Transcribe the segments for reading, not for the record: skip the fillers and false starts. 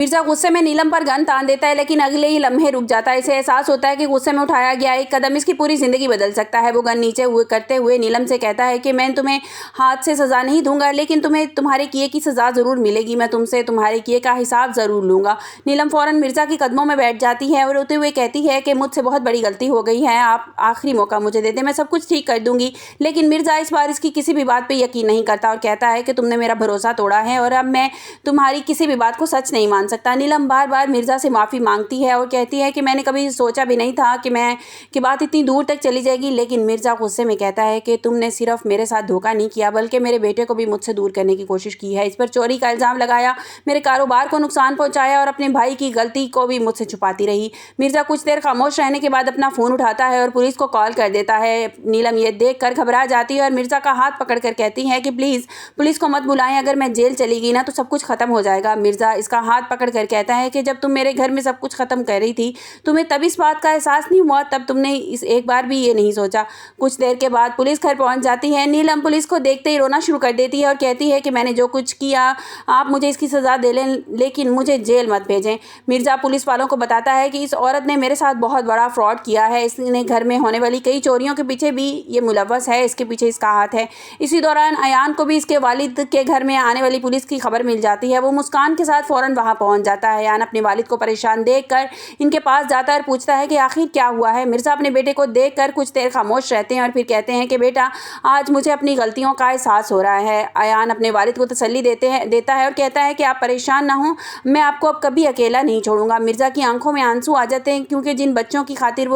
मिर्जा गुस्से में नीलम पर गन तान देता है, लेकिन अगले ही लम्हे रुक जाता है। इसे एहसास होता है कि गुस्से में उठाया गया एक कदम इसकी पूरी जिंदगी बदल सकता है। वो गन नीचे करते हुए नीलम से कहता है कि मैं तुम्हें हाथ से सजा नहीं दूंगा, लेकिन तुम्हें तुम्हारे किए की सजा जरूर मिलेगी। मैं तुमसे तुम्हारे किए का हिसाब जरूर लूंगा। नीलम फौरन मिर्जा के कदमों में बैठ जाती है और रोते हुए कहती है कि मुझसे बहुत बड़ी गलती हो गई है, आप आखिरी मौका मुझे दे दें, मैं सब कुछ ठीक कर दूंगी। लेकिन मिर्जा इस बार इसकी किसी भी बात पर यकीन नहीं करता और कहता है कि तुमने मेरा भरोसा तोड़ा है और अब मैं तुम्हारी किसी भी बात को सच नहीं मान सकता। नीलम बार बार मिर्जा से माफ़ी मांगती है और कहती है कि मैंने कभी सोचा भी नहीं था कि बात इतनी दूर तक चली जाएगी। लेकिन मिर्जा गुस्से में कहता है कि तुमने सिर्फ मेरे साथ धोखा नहीं किया, बल्कि मेरे बेटे को भी मुझसे दूर करने की कोशिश की है। इस पर चोरी का इल्ज़ाम लगाया, मेरे कारोबार को नुकसान पहुंचाया और अपने भाई की गलती को भी मुझसे छुपाती रही। मिर्जा कुछ देर खामोश रहने के बाद अपना फ़ोन उठाता है और पुलिस को कॉल कर देता है। नीलम ये देख कर घबरा जाती है और मिर्जा का हाथ पकड़ कर कहती है कि प्लीज़ पुलिस को मत बुलाएं, अगर मैं जेल चली गई ना तो सब कुछ ख़त्म हो जाएगा। मिर्जा इसका हाथ पकड़ कर कहता है कि जब तुम मेरे घर में सब कुछ खत्म कर रही थी, तुम्हें तब इस बात का एहसास नहीं हुआ, तब तुमने इस एक बार भी ये नहीं सोचा। कुछ देर के बाद पुलिस घर पहुंच जाती है। नीलम पुलिस को देखते ही रोना शुरू कर देती है और कहती है कि मैंने जो कुछ किया आप मुझे इसकी सजा दे लें, लेकिन मुझे जेल मत भेजें। मिर्जा पुलिस वालों को बताता है कि इस औरत ने मेरे साथ बहुत बड़ा फ्रॉड किया है, इसने घर में होने वाली कई चोरियों के पीछे भी ये मुलव्वस है, इसके पीछे इसका हाथ है। इसी दौरान अयान को भी इसके वालिद के घर में आने वाली पुलिस की खबर मिल जाती है। वो मुस्कान के साथ फौरन वहां पहुंच जाता है। अयान अपने वालिद को परेशान देखकर इनके पास जाता है और पूछता है कि आखिर क्या हुआ है। मिर्जा अपने बेटे को देखकर कुछ देर खामोश रहते हैं और फिर कहते हैं कि बेटा आज मुझे अपनी गलतियों का एहसास हो रहा है। अयान अपने वालिद को तसल्ली देता है और कहता है कि आप परेशान ना हो, मैं आपको अब कभी अकेला नहीं छोड़ूंगा। मिर्जा की आंखों में आंसू आ जाते हैं, क्योंकि जिन बच्चों की खातिर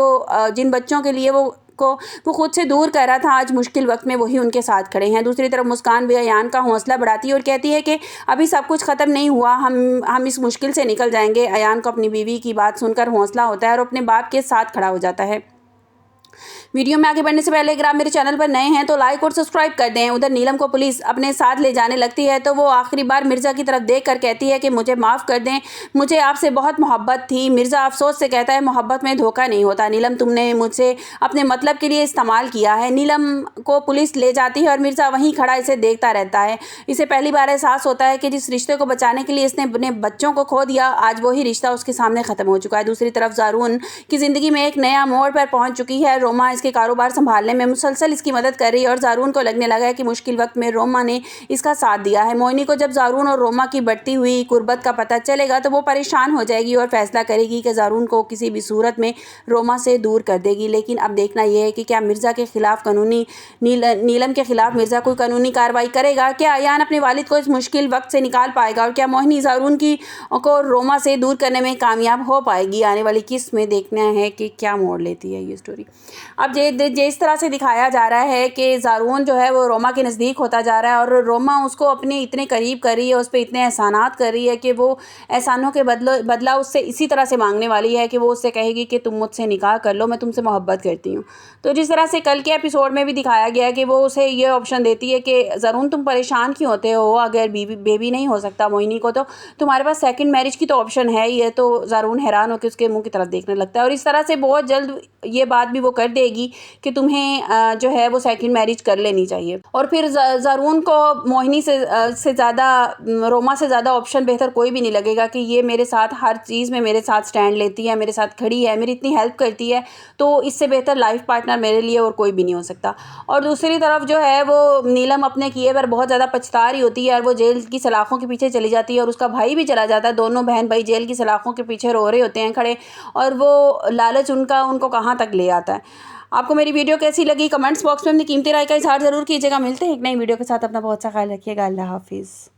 जिन बच्चों के लिए वो खुद से दूर कर रहा था, आज मुश्किल वक्त में वही उनके साथ खड़े हैं। दूसरी तरफ मुस्कान भी अयान का हौसला बढ़ाती है और कहती है कि अभी सब कुछ ख़त्म नहीं हुआ, हम इस मुश्किल से निकल जाएंगे। अयान को अपनी बीवी की बात सुनकर हौसला होता है और अपने बाप के साथ खड़ा हो जाता है। वीडियो में आगे बढ़ने से पहले अगर आप मेरे चैनल पर नए हैं तो लाइक और सब्सक्राइब कर दें। उधर नीलम को पुलिस अपने साथ ले जाने लगती है तो वो आखिरी बार मिर्जा की तरफ देख कर कहती है कि मुझे माफ़ कर दें, मुझे आपसे बहुत मोहब्बत थी। मिर्जा अफसोस से कहता है मोहब्बत में धोखा नहीं होता नीलम, तुमने मुझसे अपने मतलब के लिए इस्तेमाल किया है। नीलम को पुलिस ले जाती है और मिर्जा वहीं खड़ा इसे देखता रहता है। इसे पहली बार एहसास होता है कि जिस रिश्ते को बचाने के लिए इसने अपने बच्चों को खो दिया, आज वही रिश्ता उसके सामने ख़त्म हो चुका है। दूसरी तरफ ज़ारून की ज़िंदगी में एक नया मोड़ पर पहुँच चुकी है। रोमा इसके कारोबार संभालने में मुसलसल इसकी मदद कर रही है और ज़ारून को लगने लगा है कि मुश्किल वक्त में रोमा ने इसका साथ दिया है। मोहिनी को जब ज़ारून और रोमा की बढ़ती हुई कुर्बत का पता चलेगा तो वो परेशान हो जाएगी और फैसला करेगी कि ज़ारून को किसी भी सूरत में रोमा से दूर कर देगी। लेकिन अब देखना यह है कि क्या मिर्ज़ा के खिलाफ नीलम के खिलाफ मिर्ज़ा कोई कानूनी कार्रवाई करेगा, क्या अयान अपने वालिद को इस मुश्किल वक्त से निकाल पाएगा और क्या मोहिनी ज़ारून को रोमा से दूर करने में कामयाब हो पाएगी। आने वाली किस्त में देखना है कि क्या मोड़ लेती है ये स्टोरी। अब जिस तरह से दिखाया जा रहा है कि ज़ारून जो है वो रोमा के नज़दीक होता जा रहा है और रोमा उसको अपने इतने करीब कर रही है, उस पर इतने एहसानात कर रही है कि वो एहसानों के बदला उससे इसी तरह से मांगने वाली है कि वो उससे कहेगी कि तुम मुझसे निकाह कर लो, मैं तुमसे मोहब्बत करती हूँ। तो जिस तरह से कल के एपिसोड में भी दिखाया गया है कि वो उसे ये ऑप्शन देती है कि ज़ारून तुम परेशान क्यों होते हो, अगर बेबी नहीं हो सकता मोहिनी को तो तुम्हारे पास सेकंड मैरिज की तो ऑप्शन है ही है। तो ज़ारून हैरान होकर उसके मुंह की तरफ देखने लगता है और इस तरह से बहुत जल्द ये बात भी वो कर देगी कि तुम्हें जो है वो सेकंड मैरिज कर लेनी चाहिए। और फिर ज़ारून को मोहिनी से ज़्यादा रोमा से ज़्यादा ऑप्शन बेहतर कोई भी नहीं लगेगा कि ये मेरे साथ हर चीज़ में मेरे साथ स्टैंड लेती है, मेरे साथ खड़ी है, मेरी इतनी हेल्प करती है, तो इससे बेहतर लाइफ पार्टनर मेरे लिए और कोई भी नहीं हो सकता। और दूसरी तरफ जो है वो नीलम अपने किए पर बहुत ज़्यादा पछता रही होती है और वो जेल की सलाखों के पीछे चली जाती है और उसका भाई भी चला जाता है। दोनों बहन भाई जेल की सलाखों के पीछे रो रहे होते हैं खड़े, और वो लालच उनको कहाँ तक ले आता है। आपको मेरी वीडियो कैसी लगी कमेंट्स बॉक्स में अपनी कीमती राय का इजहार ज़रूर कीजिएगा। मिलते हैं एक नई वीडियो के साथ, अपना बहुत सा ख्याल रखिएगा। अल्लाह हाफिज़।